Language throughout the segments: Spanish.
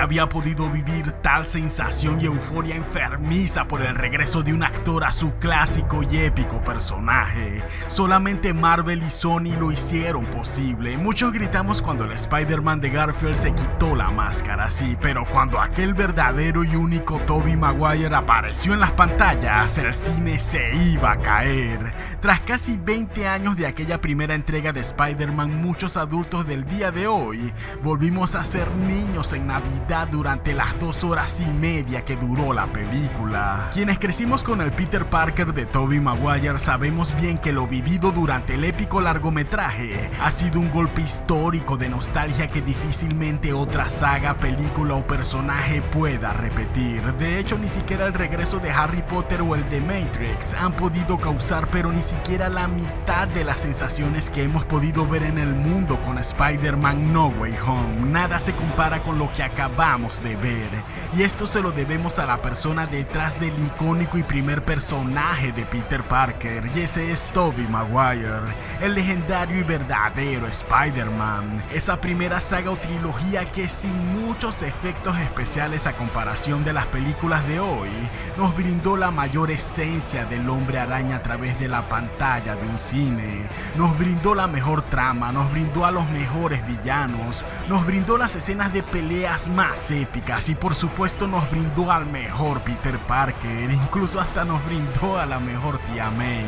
había podido vivir tal sensación y euforia enfermiza por el regreso de un actor a su clásico y épico personaje. Solamente Marvel y Sony lo hicieron posible. Muchos gritamos cuando el Spider-Man de Garfield se quitó la máscara, sí, pero cuando aquel verdadero y único Tobey Maguire apareció en las pantallas, el cine se iba a caer. Tras casi 20 años de aquella primera entrega de Spider-Man, muchos adultos del día de hoy volvimos a ser niños en Navidad durante las 2 horas y media que duró la película. Quienes crecimos con el Peter Parker de Tobey Maguire sabemos bien que lo vivido durante el épico largometraje ha sido un golpe histórico de nostalgia que difícilmente otra saga, película o personaje pueda repetir. De hecho, ni siquiera el regreso de Harry Potter o el de Matrix han podido causar pero ni siquiera la mitad de las sensaciones que hemos podido ver en el mundo con Spider-Man No Way Home. Nada se compara con lo que acabamos de ver, y esto se lo debemos a la persona detrás del icónico y primer personaje de Peter Parker, y ese es Tobey Maguire, el legendario y verdadero Spider-Man. Esa primera saga o trilogía que sin muchos efectos especiales a comparación de las películas de hoy, nos brindó la mayor esencia del Hombre Araña a través de la pantalla de un cine. Nos brindó la mejor trama, nos brindó a los mejores villanos, nos brindó las escenas de peleas más épicas y por supuesto nos brindó al mejor Peter Parker, incluso hasta nos brindó a la mejor tía May.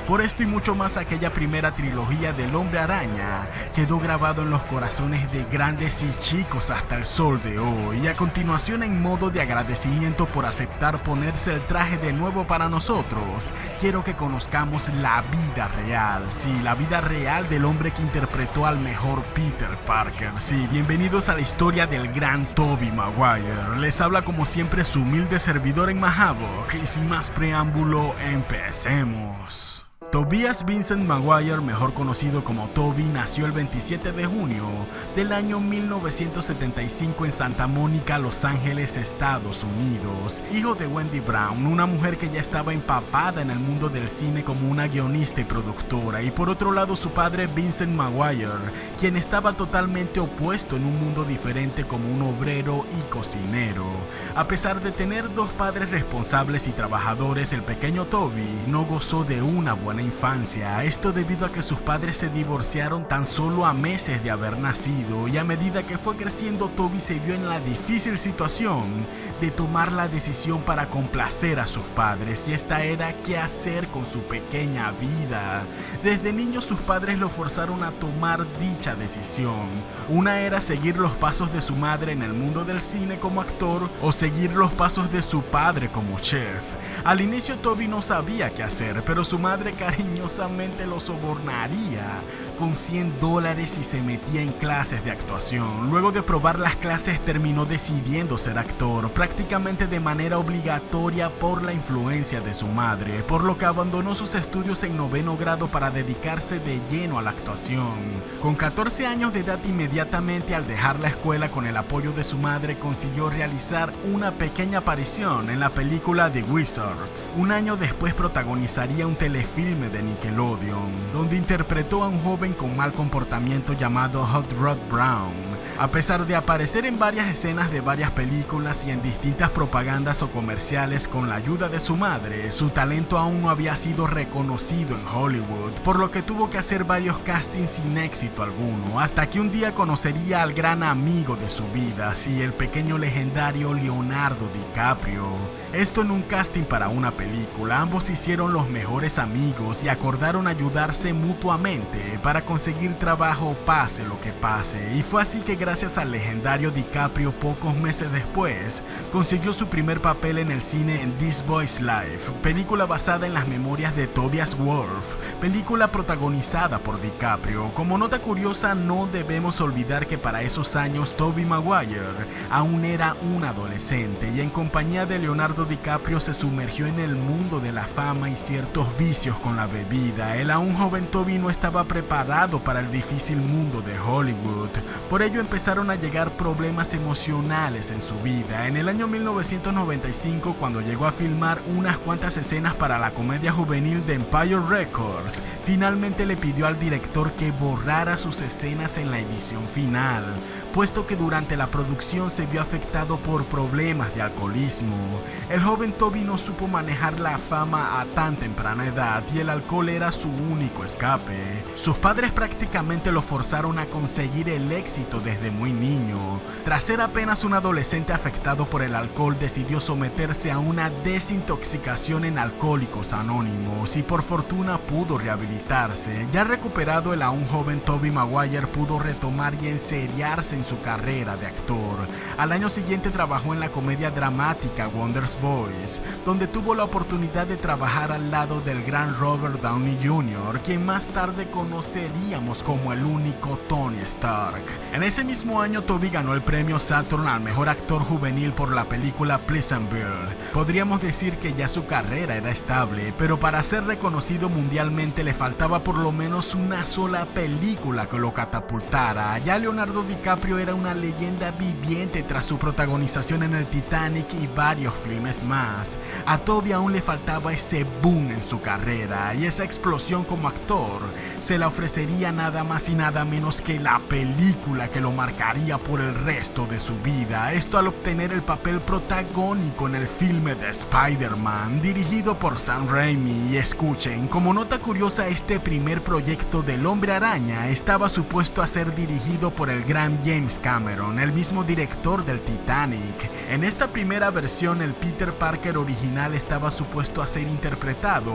Por esto y mucho más, aquella primera trilogía del Hombre Araña quedó grabado en los corazones de grandes y chicos hasta el sol de hoy. Y a continuación, en modo de agradecimiento por aceptar ponerse el traje de nuevo para nosotros, quiero que conozcamos la vida real, sí, la vida real del hombre que interpretó al mejor Peter Parker. Sí, bienvenidos a la historia del gran Tobey Maguire. Les habla como siempre su humilde servidor en Mahavok, y sin más preámbulo, empecemos. Tobias Vincent Maguire, mejor conocido como Tobey, nació el 27 de junio del año 1975 en Santa Mónica, Los Ángeles, Estados Unidos. Hijo de Wendy Brown, una mujer que ya estaba empapada en el mundo del cine como una guionista y productora, y por otro lado su padre Vincent Maguire, quien estaba totalmente opuesto en un mundo diferente como un obrero y cocinero. A pesar de tener 2 padres responsables y trabajadores, el pequeño Tobey no gozó de una buena infancia, esto debido a que sus padres se divorciaron tan solo a meses de haber nacido, y a medida que fue creciendo, Tobey se vio en la difícil situación de tomar la decisión para complacer a sus padres, y esta era qué hacer con su pequeña vida. Desde niño sus padres lo forzaron a tomar dicha decisión. Una era seguir los pasos de su madre en el mundo del cine como actor, o seguir los pasos de su padre como chef. Al inicio Tobey no sabía qué hacer, pero su madre cariñosamente lo sobornaría con $100 y se metía en clases de actuación. Luego de probar las clases terminó decidiendo ser actor, prácticamente de manera obligatoria por la influencia de su madre, por lo que abandonó sus estudios en 9º grado para dedicarse de lleno a la actuación. Con 14 años de edad, inmediatamente al dejar la escuela, con el apoyo de su madre, consiguió realizar una pequeña aparición en la película The Wizards. Un año después protagonizaría un telefilme de Nickelodeon, donde interpretó a un joven con mal comportamiento llamado Hot Rod Brown. A pesar de aparecer en varias escenas de varias películas y en distintas propagandas o comerciales con la ayuda de su madre, su talento aún no había sido reconocido en Hollywood, por lo que tuvo que hacer varios castings sin éxito alguno, hasta que un día conocería al gran amigo de su vida, sí, el pequeño legendario Leonardo DiCaprio. Esto en un casting para una película. Ambos hicieron los mejores amigos y acordaron ayudarse mutuamente para conseguir trabajo pase lo que pase, y fue así que gracias al legendario DiCaprio, pocos meses después consiguió su primer papel en el cine en This Boy's Life, película basada en las memorias de Tobias Wolff, película protagonizada por DiCaprio. Como nota curiosa, no debemos olvidar que para esos años Tobey Maguire aún era un adolescente, y en compañía de Leonardo Leonardo DiCaprio se sumergió en el mundo de la fama y ciertos vicios con la bebida. El aún joven Toby no estaba preparado para el difícil mundo de Hollywood. Por ello empezaron a llegar problemas emocionales en su vida. En el año 1995, cuando llegó a filmar unas cuantas escenas para la comedia juvenil de Empire Records, finalmente le pidió al director que borrara sus escenas en la edición final, puesto que durante la producción se vio afectado por problemas de alcoholismo. El joven Toby no supo manejar la fama a tan temprana edad y el alcohol era su único escape. Sus padres prácticamente lo forzaron a conseguir el éxito desde muy niño. Tras ser apenas un adolescente afectado por el alcohol, decidió someterse a una desintoxicación en Alcohólicos Anónimos y por fortuna pudo rehabilitarse. Ya recuperado, el aún joven Tobey Maguire pudo retomar y enseriarse en su carrera de actor. Al año siguiente trabajó en la comedia dramática Wonder's Boys, donde tuvo la oportunidad de trabajar al lado del gran Robert Downey Jr., quien más tarde conoceríamos como el único Tony Stark. En ese mismo año, Toby ganó el premio Saturn al mejor actor juvenil por la película Pleasantville. Podríamos decir que ya su carrera era estable, pero para ser reconocido mundialmente le faltaba por lo menos una sola película que lo catapultara. Ya Leonardo DiCaprio era una leyenda viviente tras su protagonización en el Titanic y varios filmes más. A Toby aún le faltaba ese boom en su carrera, y esa explosión como actor se la ofrecería nada más y nada menos que la película que lo marcaría por el resto de su vida. Esto al obtener el papel protagónico en el filme de Spider-Man, dirigido por Sam Raimi. Y escuchen, como nota curiosa, este primer proyecto del Hombre Araña estaba supuesto a ser dirigido por el gran James Cameron, el mismo director del Titanic. En esta primera versión, el Peter Parker original estaba supuesto a ser interpretado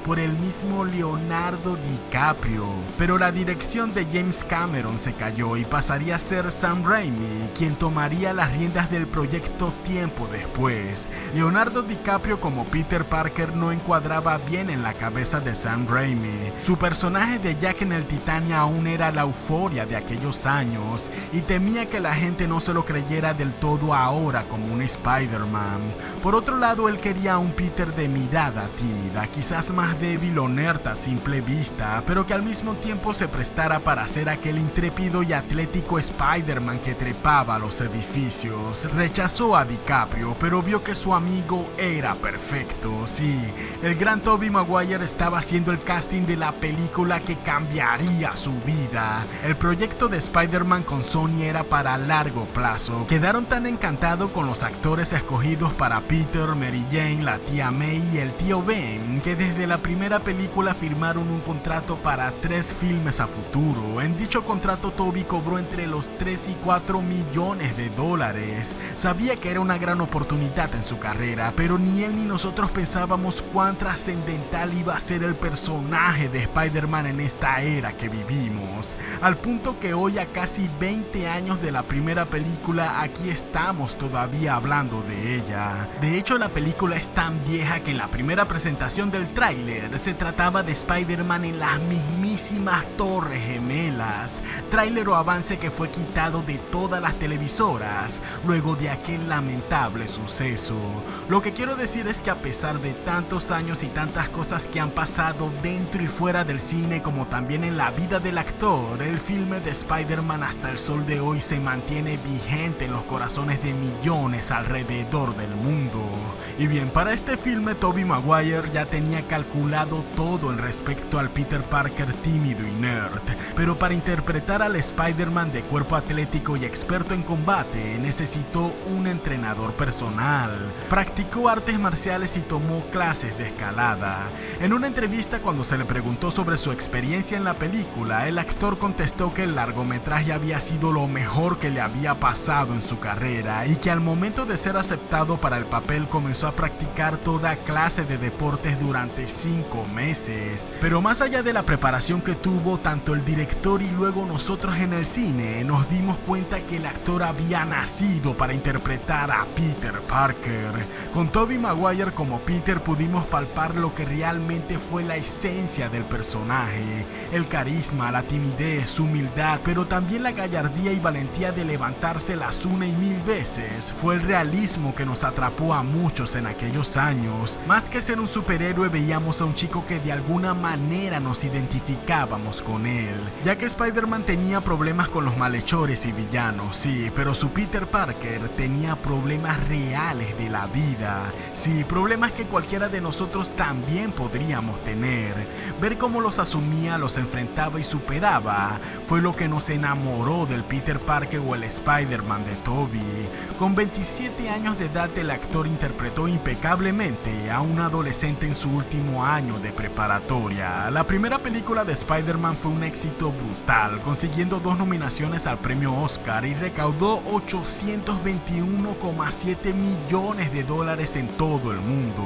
por el mismo Leonardo DiCaprio, pero la dirección de James Cameron se cayó y pasaría a ser Sam Raimi quien tomaría las riendas del proyecto tiempo después. Leonardo DiCaprio como Peter Parker no encuadraba bien en la cabeza de Sam Raimi. Su personaje de Jack en el Titanic aún era la euforia de aquellos años y temía que la gente no se lo creyera del todo ahora como un Spider-Man. Por otro lado, él quería a un Peter de mirada tímida, quizás más débil o nerd a simple vista, pero que al mismo tiempo se prestara para ser aquel intrépido y atlético Spider-Man que trepaba a los edificios. Rechazó a DiCaprio, pero vio que su amigo era perfecto. Sí, el gran Tobey Maguire estaba haciendo el casting de la película que cambiaría su vida. El proyecto de Spider-Man con Sony era para largo plazo. Quedaron tan encantados con los actores escogidos para Peter, Mary Jane, la tía May y el tío Ben, que desde la primera película firmaron un contrato para 3 filmes a futuro. En dicho contrato, Tobey cobró entre los 3 y 4 millones de dólares. Sabía que era una gran oportunidad en su carrera, pero ni él ni nosotros pensábamos cuán trascendental iba a ser el personaje de Spider-Man en esta era que vivimos, al punto que hoy, a casi 20 años de la primera película, aquí estamos todavía hablando de ella. De hecho, la película es tan vieja que en la primera presentación del tráiler se trataba de Spider-Man en las mismísimas Torres Gemelas, tráiler o avance que fue quitado de todas las televisoras luego de aquel lamentable suceso. Lo que quiero decir es que a pesar de tantos años y tantas cosas que han pasado dentro y fuera del cine, como también en la vida del actor, el filme de Spider-Man hasta el sol de hoy se mantiene vigente en los corazones de millones alrededor del mundo. Y bien, para este filme Tobey Maguire ya tenía calculado todo en respecto al Peter Parker tímido y nerd, pero para interpretar al Spider-Man de cuerpo atlético y experto en combate necesitó un entrenador personal. Practicó artes marciales y tomó clases de escalada. En una entrevista, cuando se le preguntó sobre su experiencia en la película, el actor contestó que el largometraje había sido lo mejor que le había pasado en su carrera y que al momento de ser aceptado para el papel comenzó a practicar toda clase de deportes durante 5 meses. Pero más allá de la preparación que tuvo tanto el director y luego nosotros en el cine, nos dimos cuenta que el actor había nacido para interpretar a Peter Parker. Con Tobey Maguire como Peter pudimos palpar lo que realmente fue la esencia del personaje: el carisma, la timidez, su humildad, pero también la gallardía y valentía de levantarse las una y mil veces. Fue el realismo que nos atrapó a muchos vivíamos en aquellos años, más que ser un superhéroe veíamos a un chico que de alguna manera nos identificábamos con él, ya que Spider-Man tenía problemas con los malhechores y villanos, sí, pero su Peter Parker tenía problemas reales de la vida, sí, problemas que cualquiera de nosotros también podríamos tener. Ver cómo los asumía, los enfrentaba y superaba fue lo que nos enamoró del Peter Parker o el Spider-Man de Tobey. Con 27 años de edad el actor interpretó impecablemente a un adolescente en su último año de preparatoria. La primera película de Spider-Man fue un éxito brutal, consiguiendo 2 nominaciones al premio Oscar y recaudó $821,7 millones en todo el mundo,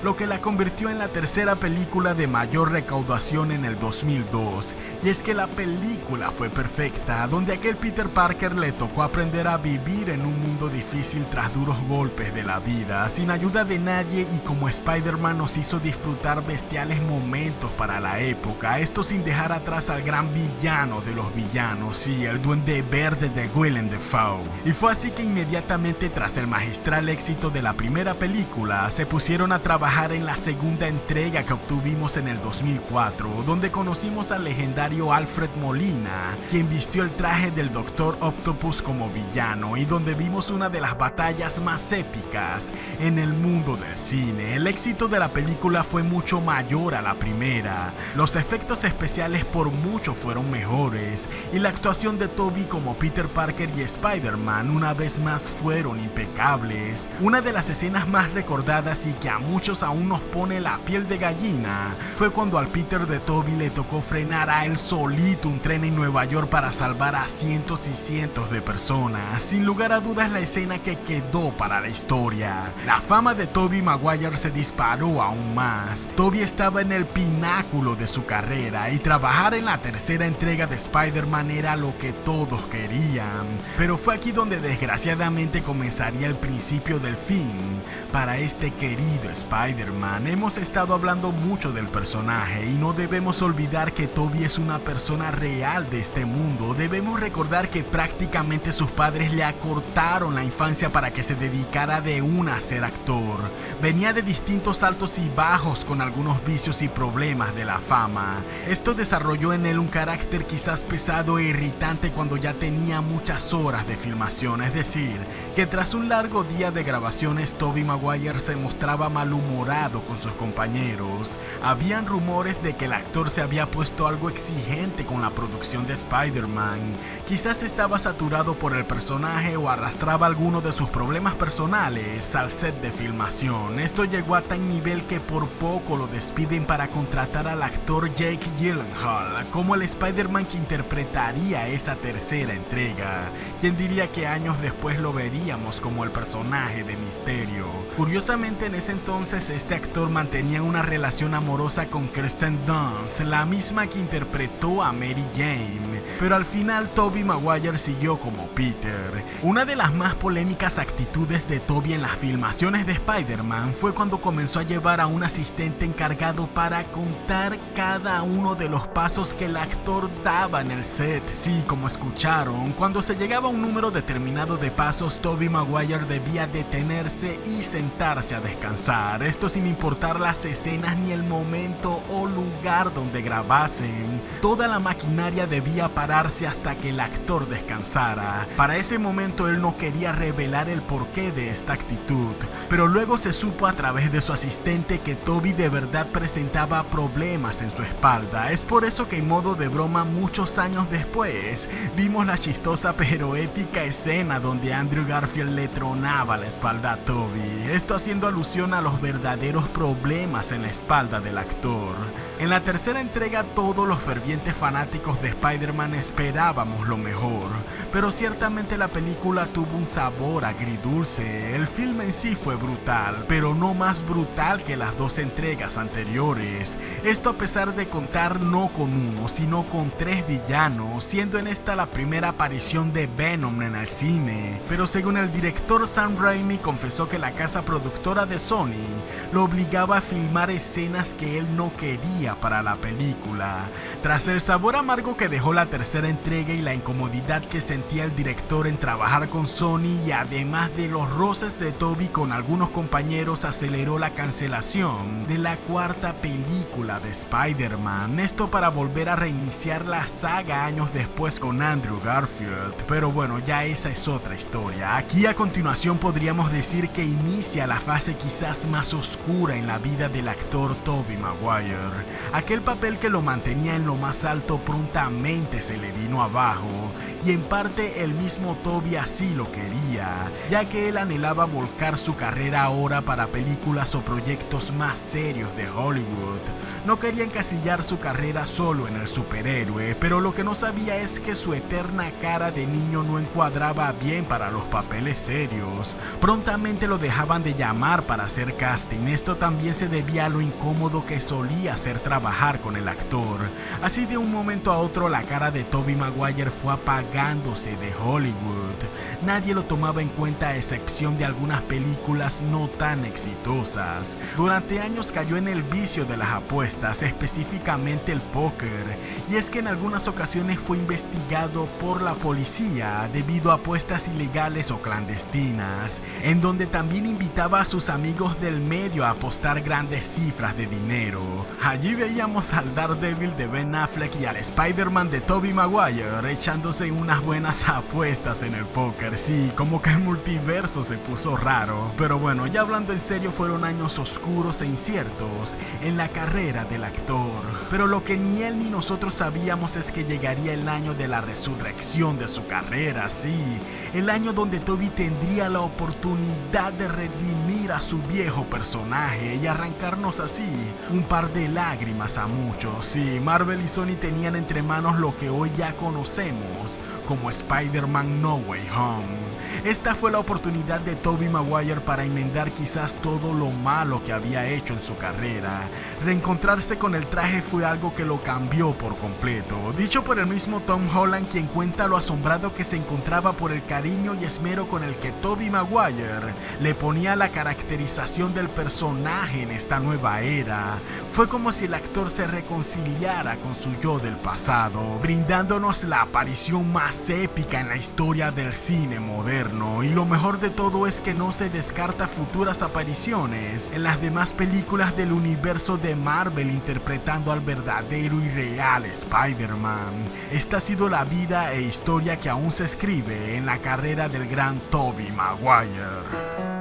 lo que la convirtió en la tercera película de mayor recaudación en el 2002. Y es que la película fue perfecta, donde a aquel Peter Parker le tocó aprender a vivir en un mundo difícil tras duros golpes de la vida, sin ayuda de nadie, y como Spider-Man nos hizo disfrutar bestiales momentos para la época, esto sin dejar atrás al gran villano de los villanos, sí, el Duende Verde de Willem Dafoe. Y fue así que inmediatamente tras el magistral éxito de la primera película, se pusieron a trabajar en la segunda entrega que obtuvimos en el 2004, donde conocimos al legendario Alfred Molina, quien vistió el traje del Dr. Octopus como villano, y donde vimos una de las batallas más épicas en el mundo del cine. El éxito de la película fue mucho mayor a la primera, los efectos especiales por mucho fueron mejores, y la actuación de Tobey como Peter Parker y Spider-Man una vez más fueron impecables. Una de las escenas más recordadas y que a muchos aún nos pone la piel de gallina fue cuando al Peter de Tobey le tocó frenar a él solito un tren en Nueva York para salvar a cientos y cientos de personas. Sin lugar a dudas, la escena que quedó para la historia. La fama de Tobey Maguire se disparó aún más. Tobey estaba en el pináculo de su carrera y trabajar en la tercera entrega de Spider-Man era lo que todos querían. Pero fue aquí donde desgraciadamente comenzaría el principio del fin para este querido Spider-Man. Hemos estado hablando mucho del personaje y no debemos olvidar que Tobey es una persona real de este mundo. Debemos recordar que prácticamente sus padres le acortaron la infancia para que se dedicara de una a ser actor. Venía de distintos altos y bajos con algunos vicios y problemas de la fama. Esto desarrolló en él un carácter quizás pesado e irritante cuando ya tenía muchas horas de filmación, es decir, que tras un largo día de grabaciones Tobey Maguire se mostraba malhumorado con sus compañeros. Habían rumores de que el actor se había puesto algo exigente con la producción de Spider-Man. Quizás estaba saturado por el personaje o arrastraba alguno de sus problemas personales al set de filmación. Esto llegó a tal nivel que por poco lo despiden para contratar al actor Jake Gyllenhaal como el Spider-Man que interpretaría esa tercera entrega. ¿Quién diría que años después lo veríamos como el personaje de Misterio? Curiosamente, en ese entonces este actor mantenía una relación amorosa con Kirsten Dunst, la misma que interpretó a Mary Jane, pero al final Tobey Maguire siguió como Peter. Una de las más polémicas actitudes de Tobey en las filmaciones de Spider-Man fue cuando comenzó a llevar a un asistente encargado para contar cada uno de los pasos que el actor daba en el set. Sí, como escucharon, cuando se llegaba a un número determinado de pasos, Tobey Maguire debía detenerse y sentarse a descansar, esto sin importar las escenas ni el momento o lugar donde grabasen. Toda la maquinaria debía pararse hasta que el actor descansara. Para ese momento él no quería revelar el porqué de esta actitud, pero luego se supo a través de su asistente que Tobey de verdad presentaba problemas en su espalda. Es por eso que en modo de broma muchos años después vimos la chistosa pero épica escena donde Andrew Garfield le tronaba la espalda a Tobey, esto haciendo alusión a los verdaderos problemas en la espalda del actor. En la tercera entrega todos los fervientes fanáticos de Spider-Man esperábamos lo mejor, pero ciertamente la película tuvo un sabor agridulce. El filme en sí fue brutal, pero no más brutal que las 2 entregas anteriores. Esto a pesar de contar no con uno, sino con 3 villanos, siendo en esta la primera aparición de Venom en el cine. Pero según el director Sam Raimi, confesó que la casa productora de Sony lo obligaba a filmar escenas que él no quería para la película. Tras el sabor amargo que dejó la tercera entrega y la incomodidad que sentía el director en trabajar con Sony, y además de los roces de Tobey con algunos algunos compañeros aceleró la cancelación de la cuarta película de Spider-Man, esto para volver a reiniciar la saga años después con Andrew Garfield, pero bueno, ya esa es otra historia. Aquí a continuación podríamos decir que inicia la fase quizás más oscura en la vida del actor Tobey Maguire. Aquel papel que lo mantenía en lo más alto prontamente se le vino abajo, y en parte el mismo Tobey así lo quería, ya que él anhelaba volcar su carrera ahora para películas o proyectos más serios de Hollywood. No quería encasillar su carrera solo en el superhéroe, pero lo que no sabía es que su eterna cara de niño no encuadraba bien para los papeles serios. Prontamente lo dejaban de llamar para hacer casting. Esto también se debía a lo incómodo que solía ser trabajar con el actor. Así de un momento a otro la cara de Tobey Maguire fue apagándose de Hollywood. Nadie lo tomaba en cuenta a excepción de algunas películas no tan exitosas. Durante años cayó en el vicio de las apuestas, específicamente el póker, y es que en algunas ocasiones fue investigado por la policía debido a apuestas ilegales o clandestinas, en donde también invitaba a sus amigos del medio a apostar grandes cifras de dinero. Allí veíamos al Daredevil de Ben Affleck y al Spider-Man de Tobey Maguire echándose unas buenas apuestas en el póker. Sí, como que el multiverso se puso raro. Pero bueno, ya hablando en serio, fueron años oscuros e inciertos en la carrera del actor. Pero lo que ni él ni nosotros sabíamos es que llegaría el año de la resurrección de su carrera, sí. El año donde Tobey tendría la oportunidad de redimir a su viejo personaje y arrancarnos así un par de lágrimas a muchos. Sí, Marvel y Sony tenían entre manos lo que hoy ya conocemos como Spider-Man No Way Home. Esta fue la oportunidad de Tobey Maguire para enmendar quizás todo lo malo que había hecho en su carrera. Reencontrarse con el traje fue algo que lo cambió por completo. Dicho por el mismo Tom Holland, quien cuenta lo asombrado que se encontraba por el cariño y esmero con el que Tobey Maguire le ponía la caracterización del personaje en esta nueva era. Fue como si el actor se reconciliara con su yo del pasado, brindándonos la aparición más épica en la historia del cine moderno. Y lo mejor de todo es que no se descarta futuras apariciones en las demás películas del universo de Marvel interpretando al verdadero y real Spider-Man. Esta ha sido la vida e historia que aún se escribe en la carrera del gran Tobey Maguire.